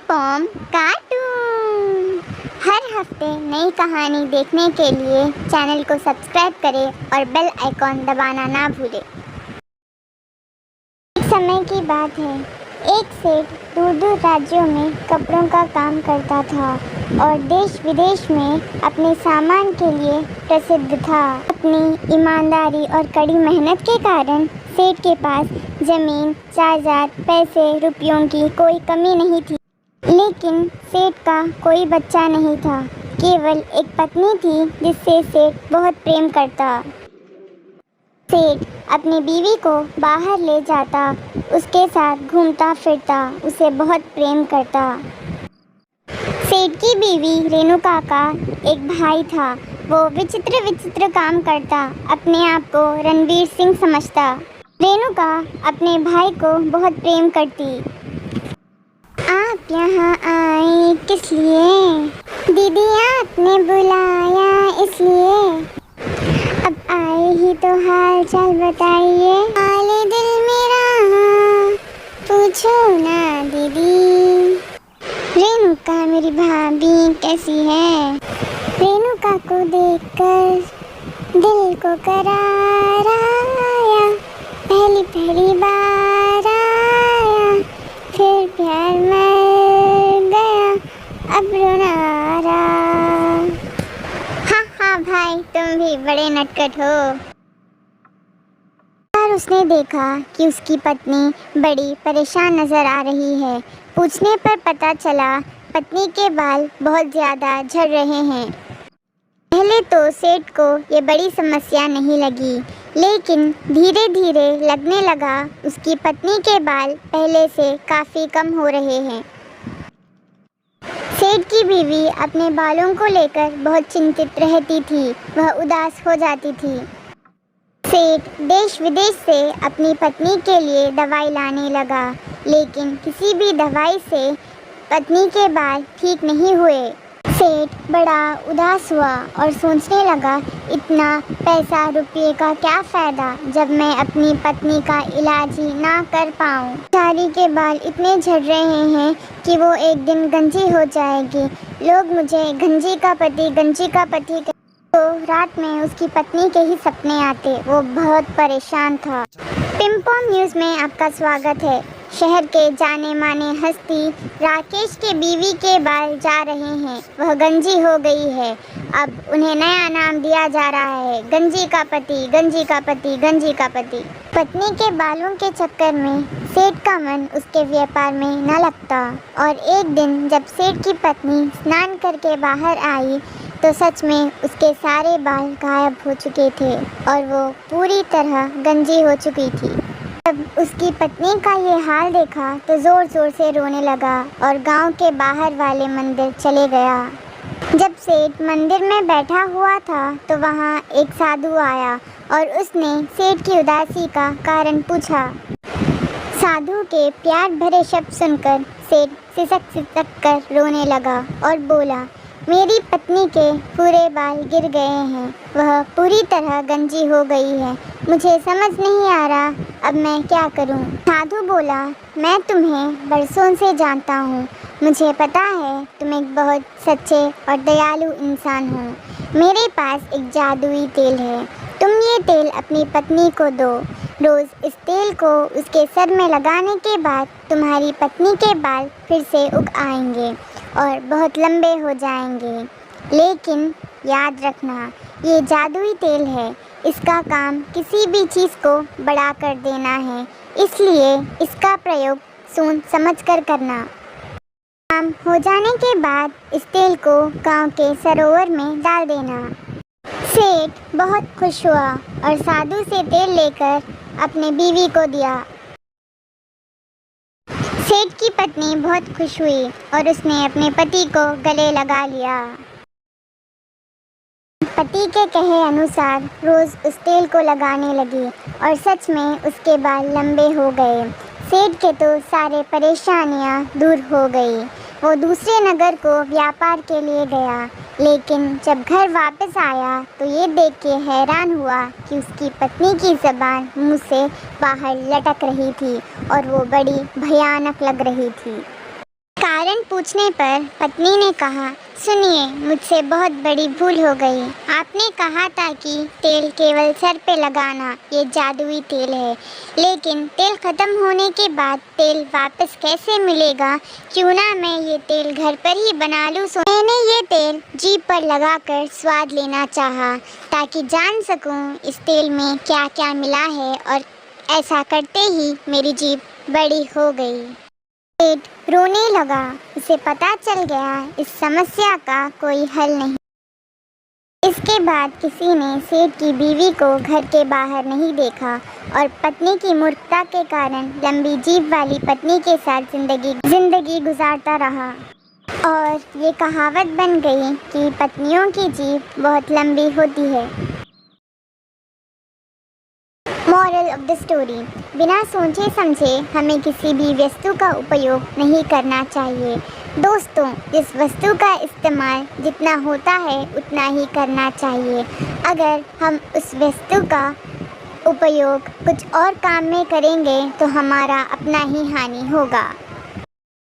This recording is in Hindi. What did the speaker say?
पिमपोम कार्टून। हर हफ्ते नई कहानी देखने के लिए चैनल को सब्सक्राइब करें और बेल आइकॉन दबाना ना भूलें। एक समय की बात है, एक सेठ दूर दूर राज्यों में कपड़ों का काम करता था और देश विदेश में अपने सामान के लिए प्रसिद्ध था। अपनी ईमानदारी और कड़ी मेहनत के कारण सेठ के पास जमीन, जायदाद, पैसे, रुपयों की कोई कमी नहीं थी। लेकिन सेठ का कोई बच्चा नहीं था, केवल एक पत्नी थी जिससे सेठ बहुत प्रेम करता। सेठ अपनी बीवी को बाहर ले जाता, उसके साथ घूमता फिरता, उसे बहुत प्रेम करता। सेठ की बीवी रेणुका का एक भाई था। वो विचित्र विचित्र काम करता, अपने आप को रणवीर सिंह समझता। रेणुका अपने भाई को बहुत प्रेम करती। आप यहाँ आए किस लिए? दीदी आपने बुलाया इसलिए। अब आए ही तो हाल चाल बताइए। हाले दिल मेरा पूछो ना दीदी। रेणुका मेरी भाभी कैसी है? रेणुका को देखकर दिल को करार आया। पहली पहली बार आया, फिर प्यार मर गया, अब रोना आ रहा। हाँ भाई, तुम भी बड़े नटखट हो। और उसने देखा कि उसकी पत्नी बड़ी परेशान नजर आ रही है। पूछने पर पता चला पत्नी के बाल बहुत ज़्यादा झड़ रहे हैं। पहले तो सेठ को ये बड़ी समस्या नहीं लगी, लेकिन धीरे धीरे लगने लगा उसकी पत्नी के बाल पहले से काफ़ी कम हो रहे हैं। सेठ की बीवी अपने बालों को लेकर बहुत चिंतित रहती थी, वह उदास हो जाती थी। सेठ देश विदेश से अपनी पत्नी के लिए दवाई लाने लगा, लेकिन किसी भी दवाई से पत्नी के बाल ठीक नहीं हुए। सेठ बड़ा उदास हुआ और सोचने लगा, इतना पैसा रुपये का क्या फ़ायदा जब मैं अपनी पत्नी का इलाज ही ना कर पाऊँ। बेचारी के बाल इतने झड़ रहे हैं कि वो एक दिन गंजी हो जाएगी। लोग मुझे गंजी का पति तो रात में उसकी पत्नी के ही सपने आते। वो बहुत परेशान था। पिमपोम न्यूज़ में आपका स्वागत है। शहर के जाने माने हस्ती राकेश के बीवी के बाल जा रहे हैं। वह गंजी हो गई है। अब उन्हें नया नाम दिया जा रहा है, गंजी का पति, गंजी का पति, गंजी का पति। पत्नी के बालों के चक्कर में सेठ का मन उसके व्यापार में न लगता और एक दिन जब सेठ की पत्नी स्नान करके बाहर आई तो सच में उसके सारे बाल गायब हो चुके थे और वो पूरी तरह गंजी हो चुकी थी। जब उसकी पत्नी का ये हाल देखा तो ज़ोर ज़ोर से रोने लगा और गांव के बाहर वाले मंदिर चले गया। जब सेठ मंदिर में बैठा हुआ था तो वहाँ एक साधु आया और उसने सेठ की उदासी का कारण पूछा। साधु के प्यार भरे शब्द सुनकर सेठ सिसक सिसक कर रोने लगा और बोला, मेरी पत्नी के पूरे बाल गिर गए हैं, वह पूरी तरह गंजी हो गई है। मुझे समझ नहीं आ रहा अब मैं क्या करूं। साधु बोला, मैं तुम्हें बरसों से जानता हूं, मुझे पता है तुम एक बहुत सच्चे और दयालु इंसान हो। मेरे पास एक जादुई तेल है, तुम ये तेल अपनी पत्नी को दो। रोज़ इस तेल को उसके सर में लगाने के बाद तुम्हारी पत्नी के बाल फिर से उग आएंगे और बहुत लंबे हो जाएंगे। लेकिन याद रखना, ये जादुई तेल है, इसका काम किसी भी चीज़ को बड़ा कर देना है, इसलिए इसका प्रयोग सोच समझ कर करना। काम हो जाने के बाद इस तेल को गांव के सरोवर में डाल देना। सेठ बहुत खुश हुआ और साधु से तेल लेकर अपने बीवी को दिया। सेठ की पत्नी बहुत खुश हुई और उसने अपने पति को गले लगा लिया। पति के कहे अनुसार रोज़ उस तेल को लगाने लगी और सच में उसके बाल लंबे हो गए। सेठ के तो सारे परेशानियां दूर हो गई। वो दूसरे नगर को व्यापार के लिए गया, लेकिन जब घर वापस आया तो ये देख के हैरान हुआ कि उसकी पत्नी की ज़बान मुंह से बाहर लटक रही थी और वो बड़ी भयानक लग रही थी। कारण पूछने पर पत्नी ने कहा, सुनिए, मुझसे बहुत बड़ी भूल हो गई। आपने कहा था कि तेल केवल सर पे लगाना, ये जादुई तेल है, लेकिन तेल ख़त्म होने के बाद तेल वापस कैसे मिलेगा? क्यों ना मैं ये तेल घर पर ही बना लूँ। मैंने ये तेल जीभ पर लगाकर स्वाद लेना चाहा, ताकि जान सकूँ इस तेल में क्या क्या मिला है, और ऐसा करते ही मेरी जीभ बड़ी हो गई। सेठ रोने लगा। उसे पता चल गया इस समस्या का कोई हल नहीं। इसके बाद किसी ने सेठ की बीवी को घर के बाहर नहीं देखा और पत्नी की मूर्खता के कारण लंबी जीभ वाली पत्नी के साथ जिंदगी गुजारता रहा। और ये कहावत बन गई कि पत्नियों की जीभ बहुत लंबी होती है। मॉरल ऑफ द स्टोरी, बिना सोचे समझे हमें किसी भी वस्तु का उपयोग नहीं करना चाहिए। दोस्तों, जिस वस्तु का इस्तेमाल जितना होता है उतना ही करना चाहिए। अगर हम उस वस्तु का उपयोग कुछ और काम में करेंगे तो हमारा अपना ही हानि होगा।